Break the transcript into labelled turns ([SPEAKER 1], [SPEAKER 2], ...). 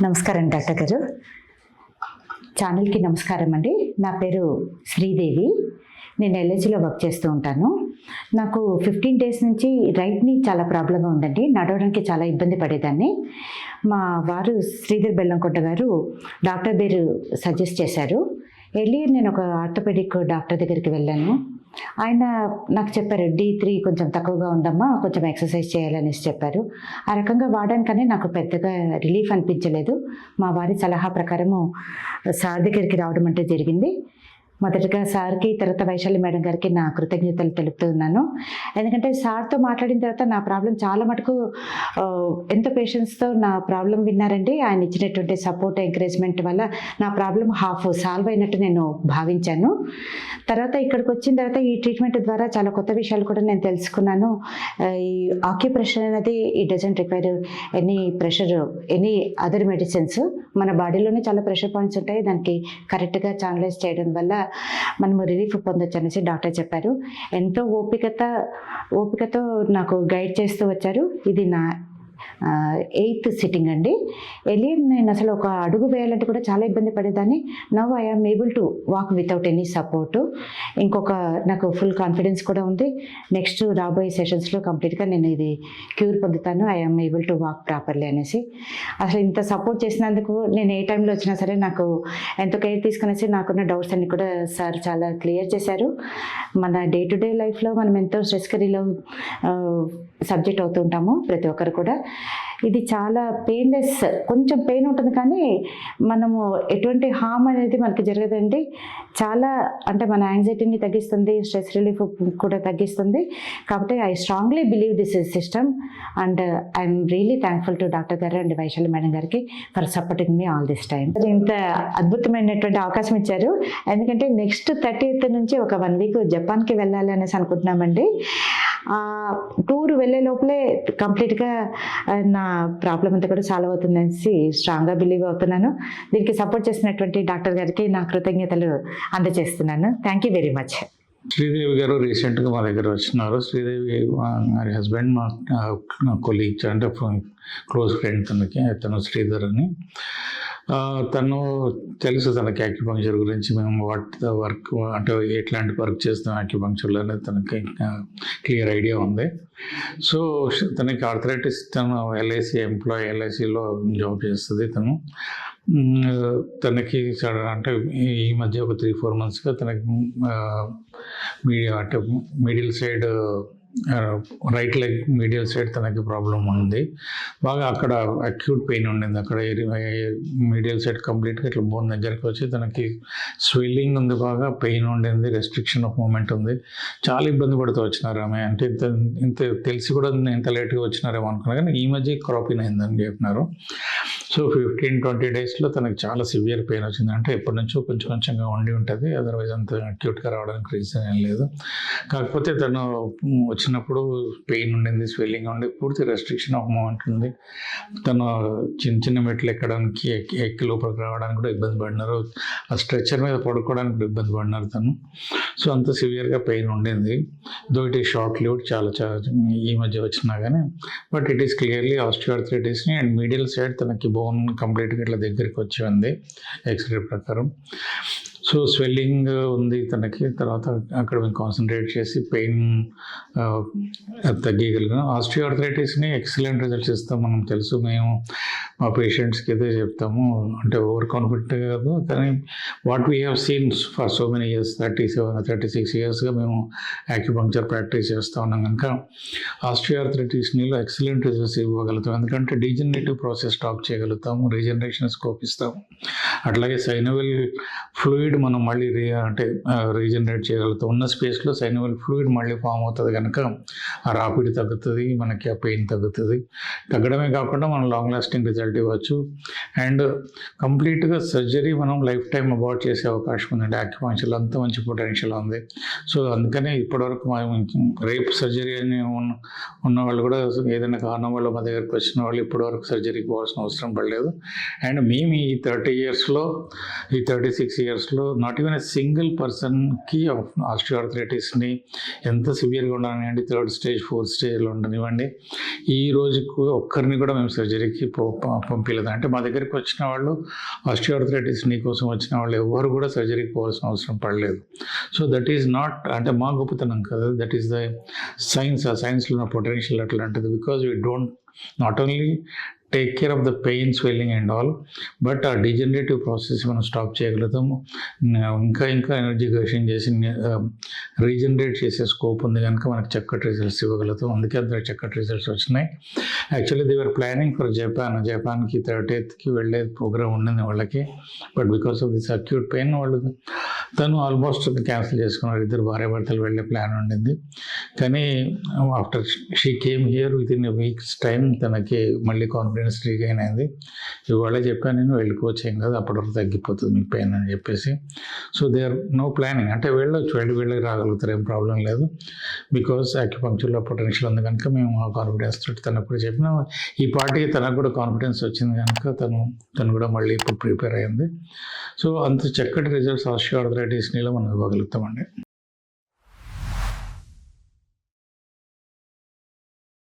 [SPEAKER 1] నమస్కారం డాక్టర్ గారు. ఛానల్కి నమస్కారం అండి. నా పేరు శ్రీదేవి. నేను ఎల్ఐసిలో వర్క్ చేస్తూ ఉంటాను. నాకు 15 డేస్ నుంచి రైట్ నీ చాలా ప్రాబ్లంగా ఉందండి. నడవడానికి చాలా ఇబ్బంది పడేదాన్ని. మా వారు శ్రీధర్ బెల్లంకొండ గారు డాక్టర్ పేరు సజెస్ట్ చేశారు. ఎర్లియర్ నేను ఒక ఆర్థోపెడిక్ డాక్టర్ దగ్గరికి వెళ్ళాను. ఆయన నాకు చెప్పారు, D3 కొంచెం తక్కువగా ఉందమ్మా, కొంచెం ఎక్సర్సైజ్ చేయాలనేసి చెప్పారు. ఆ రకంగా వాడడానికనే నాకు పెద్దగా రిలీఫ్ అనిపించలేదు. మా వారి సలహా ప్రకారము సార్ దగ్గరికి రావడం అంటే జరిగింది. మొదటగా సార్కి, తర్వాత వైశాలి మేడం గారికి నా కృతజ్ఞతలు తెలుపుతున్నాను. ఎందుకంటే సార్తో మాట్లాడిన తర్వాత నా ప్రాబ్లం చాలా మటుకు ఎంతో పేషెన్స్తో నా ప్రాబ్లం విన్నారండి. ఆయన ఇచ్చినటువంటి సపోర్ట్, ఎంకరేజ్మెంట్ వల్ల నా ప్రాబ్లం హాఫ్ సాల్వ్ అయినట్టు నేను భావించాను. తర్వాత ఇక్కడికి వచ్చిన తర్వాత ఈ ట్రీట్మెంట్ ద్వారా చాలా కొత్త విషయాలు కూడా నేను తెలుసుకున్నాను. ఈ ఆక్యుప్రెషర్ అనేది it doesn't require any pressure, any other medicines. మన బాడీలోనే చాలా ప్రెషర్ పాయింట్స్ ఉంటాయి. దానికి కరెక్ట్గా ఛానలైజ్ చేయడం వల్ల మనము రిలీఫ్ పొందొచ్చు అనేసి డాక్టర్ చెప్పారు. ఎంతో ఓపికతో నాకు గైడ్ చేస్తూ వచ్చారు. ఇది నా 8th సిట్టింగ్ అండి. ఎర్లియర్ నేను అసలు ఒక అడుగు వేయాలంటే కూడా చాలా ఇబ్బంది పడేదాన్ని. Now I am able to walk without any support. ఇంకొక నాకు ఫుల్ కాన్ఫిడెన్స్ కూడా ఉంది. నెక్స్ట్ రాబోయే సెషన్స్లో కంప్లీట్గా నేను ఇది క్యూర్ పొందుతాను. I am able to walk properly అనేసి. అసలు ఇంత సపోర్ట్ చేసినందుకు నేను ఏ టైంలో వచ్చినా సరే నాకు ఎంతో కేర్ తీసుకునేసి నాకున్న డౌట్స్ అన్ని కూడా సార్ చాలా క్లియర్ చేశారు. మన డే టు డే లైఫ్లో మనం ఎంతో స్ట్రెస్కి సబ్జెక్ట్ అవుతూ ఉంటాము ప్రతి ఒక్కరు కూడా. ఇది చాలా పెయిన్లెస్, కొంచెం పెయిన్ ఉంటుంది కానీ మనము ఎటువంటి హామ్ అనేది మనకి జరగదండి. చాలా అంటే మన యాంగ్జైటీని తగ్గిస్తుంది, స్ట్రెస్ రిలీఫ్ కూడా తగ్గిస్తుంది. కాబట్టి I strongly believe this is system and I'm really thankful to doctor గారు అండ్ వైశాలి మేడం గారికి for supporting me all this time. ఇంత అద్భుతమైనటువంటి అవకాశం ఇచ్చారు. ఎందుకంటే నెక్స్ట్ 30th నుంచి ఒక 1 వీక్ జపాన్కి వెళ్ళాలి అనేసి అనుకుంటున్నామండి. టూర్ వెళ్ళే లోపలే కంప్లీట్గా నా ప్రాబ్లం అంతా కూడా సాల్వ్ అవుతుందనేసి స్ట్రాంగ్గా బిలీవ్ అవుతున్నాను. దీనికి సపోర్ట్ చేసినటువంటి డాక్టర్ గారికి నా కృతజ్ఞతలు అందజేస్తున్నాను. Thank you very much.
[SPEAKER 2] Sridevi గారు రీసెంట్గా మా దగ్గర వచ్చినారు. శ్రీదేవి గారి హస్బెండ్ మా కొలీగ్, అంటే క్లోజ్ ఫ్రెండ్ తను శ్రీధర్ అని. తను తెలుసు తనకి యాక్యుపంక్చర్ గురించి. మేము వర్క్ అంటే ఎట్లాంటి వర్క్ చేస్తాం యాక్యుపంక్చర్లో అనేది తనకి క్లియర్ ఐడియా ఉంది. సో తనకి ఆర్థరైటిస్, తను ఎల్ఐసి ఎంప్లాయీ, ఎల్ఐసిలో జాబ్ చేస్తుంది. తనకి అంటే ఈ మధ్య ఒక 3-4 monthsగా తనకి అంటే middle side, right leg medial side తనకి ప్రాబ్లం ఉంది బాగా. అక్కడ అక్యూట్ పెయిన్ ఉండింది. అక్కడ మీడియల్ సైడ్ కంప్లీట్గా ఇట్లా బోన్ దగ్గరికి వచ్చి తనకి స్వెల్లింగ్ ఉంది, బాగా పెయిన్ ఉండింది, రెస్ట్రిక్షన్ ఆఫ్ మూమెంట్ ఉంది. చాలా ఇబ్బంది పడుతూ వచ్చినారు ఆమె. అంటే ఇంత తెలిసి కూడా ఇంత లేట్గా వచ్చినారేమో అనుకున్నా, కానీ ఈ మధ్య క్రాపింగ్ అయిందని చెప్పినారు. సో 15-20 డేస్లో తనకి చాలా సివియర్ పెయిన్ వచ్చింది. అంటే ఎప్పటి నుంచో కొంచెంగా ఉండి ఉంటుంది, అదర్వైజ్ అంత అక్యూట్గా రావడానికి రీజన్ ఏం లేదు. కాకపోతే తను వచ్చినప్పుడు పెయిన్ ఉండింది, స్వెల్లింగ్ ఉండి, పూర్తి రెస్ట్రిక్షన్ ఆఫ్ మూమెంట్ ఉంది. తను చిన్న మెట్లు ఎక్కడానికి, ఎక్కి లోపలికి రావడానికి కూడా ఇబ్బంది పడినారు. ఆ స్ట్రెచ్చర్ మీద పడుకోవడానికి కూడా ఇబ్బంది పడినారు తను. సో అంత సివియర్గా పెయిన్ ఉండింది. Though it is short lived, చాలా ఈ మధ్య వచ్చినా కానీ. బట్ ఇట్ ఈస్ క్లియర్లీ ఆస్టియోఆర్థరైటిస్ని అండ్ మీడియల్ సైడ్ తనకి బోన్ కంప్లీట్గా ఇట్లా దగ్గరికి వచ్చి ఉంది ఎక్స్రే ప్రకారం. సో స్వెల్లింగ్ ఉంది తనకి. తర్వాత అక్కడ మేము కాన్సన్ట్రేట్ చేసి పెయిన్ తగ్గగలిగాం. ఆస్టియోఆర్థరైటిస్ని ఎక్సలెంట్ రిజల్ట్స్ ఇస్తాం. మనం తెలుసు, మేము మా పేషెంట్స్కి అయితే చెప్తాము. అంటే ఓవర్ కాన్ఫిడెంట్ కాదు, కానీ what we have seen for so many years, 36 yearsగా మేము యాక్యుపంక్చర్ ప్రాక్టీస్ చేస్తూ ఉన్నాం కనుక ఆస్టియోఆర్థరైటిస్లో ఎక్సలెంట్ రిజల్ట్స్ ఇవ్వగలుగుతాం. ఎందుకంటే డీజనరేటివ్ ప్రాసెస్ స్టాప్ చేయగలుగుతాము, రీజనరేషన్ స్కోప్ ఇస్తాము. అట్లాగే సైనోవెల్ ఫ్లూయిడ్ మనం మళ్ళీ రీజనరేట్ చేయగలుగుతాం. ఉన్న స్పేస్లో సైనోవెల్ ఫ్లూయిడ్ మళ్ళీ ఫామ్ అవుతుంది కనుక ఆ రాపిడి తగ్గుతుంది, మనకి ఆ పెయిన్ తగ్గుతుంది. తగ్గడమే కాకుండా మనం లాంగ్ లాస్టింగ్ రిజల్ట్ ఇవ్వచ్చు. అండ్ కంప్లీట్గా సర్జరీ మనం లైఫ్ టైం అబార్ట్ చేసే అవకాశం ఉందండి. యాక్యుపంక్చర్లో అంత మంచి పొటెన్షియల్ ఉంది. సో అందుకనే ఇప్పటివరకు రేప్ సర్జరీ అని ఉన్న వాళ్ళు కూడా, ఏదైనా కారణం వల్ల మా దగ్గరికి వచ్చిన వాళ్ళు ఇప్పటివరకు సర్జరీకి పోవాల్సిన అవసరం పడలేదు. అండ్ మేము ఈ 36 yearsలో నాట్ ఈవెన్ ఎ సింగిల్ పర్సన్కి ఆస్టియోఆర్థరైటిస్ని ఎంత సివియర్గా ఉండనివ్వండి, 3rd స్టేజ్ 4th స్టేజ్లో ఉండనివ్వండి, ఈ రోజుకు ఒక్కరిని కూడా మేము సర్జరీకి పంపించలేదు. అంటే మా దగ్గరికి వచ్చిన వాళ్ళు ఆస్టియోఆర్థరైటిస్ నీ కోసం వచ్చిన వాళ్ళు ఎవరు కూడా సర్జరీకి పోవాల్సిన అవసరం పడలేదు. సో దట్ ఈజ్ నాట్ అంటే మా గొప్పతనం కదా, దట్ ఈస్ ద సైన్స్. ఆ సైన్స్లో ఉన్న పొటెన్షియల్ అట్లాంటిది. Because we don't not only take care of the pain, swelling and all, but ఆ డిజనరేటివ్ ప్రాసెస్ మనం స్టాప్ చేయగలుగుతాము. ఇంకా ఎనర్జీ గెయిన్ చేసి రీజనరేట్ చేసే స్కోప్ ఉంది కనుక మనకు చక్కటి రిజల్ట్స్ ఇవ్వగలుగుతాం. అందుకే అంత చక్కటి రిజల్ట్స్ వచ్చినాయి. Actually they were planning for జపాన్కి 30th వెళ్ళే ప్రోగ్రామ్ ఉండింది వాళ్ళకి. But because of this acute pain తను ఆల్మోస్ట్ క్యాన్సిల్ చేసుకున్నారు. 2 భార్యాభర్తలు వెళ్ళే ప్లాన్ ఉండింది. కానీ after she came here within a weeks time తనకి మళ్ళీ కాన్ఫిడెన్స్ రీగైన్ అయింది. ఇవాళ చెప్పాను నేను, వెళ్ళిపోవచ్చు, ఏం కాదు, అప్పటి వరకు తగ్గిపోతుంది మీకు పెయిన్ అని చెప్పేసి. So they are no planning. అంటే వెళ్ళొచ్చు, వెళ్ళి రాగలుగుతారు, ఏం ప్రాబ్లం లేదు. బికాస్ యాక్యుపంక్చర్లో పొటెన్షియల్ ఉంది కనుక మేము ఆ కాన్ఫిడెన్స్ తోటి తనకు కూడా చెప్పినా. ఈ పార్టీకి తనకు కూడా కాన్ఫిడెన్స్ వచ్చింది కనుక తను కూడా మళ్ళీ ఇప్పుడు ప్రిపేర్ అయింది. సో అంత చక్కటి రిజల్ట్స్ ఆస్టియోఆర్థరైటిస్లో మనం ఇవ్వగలుగుతామండి.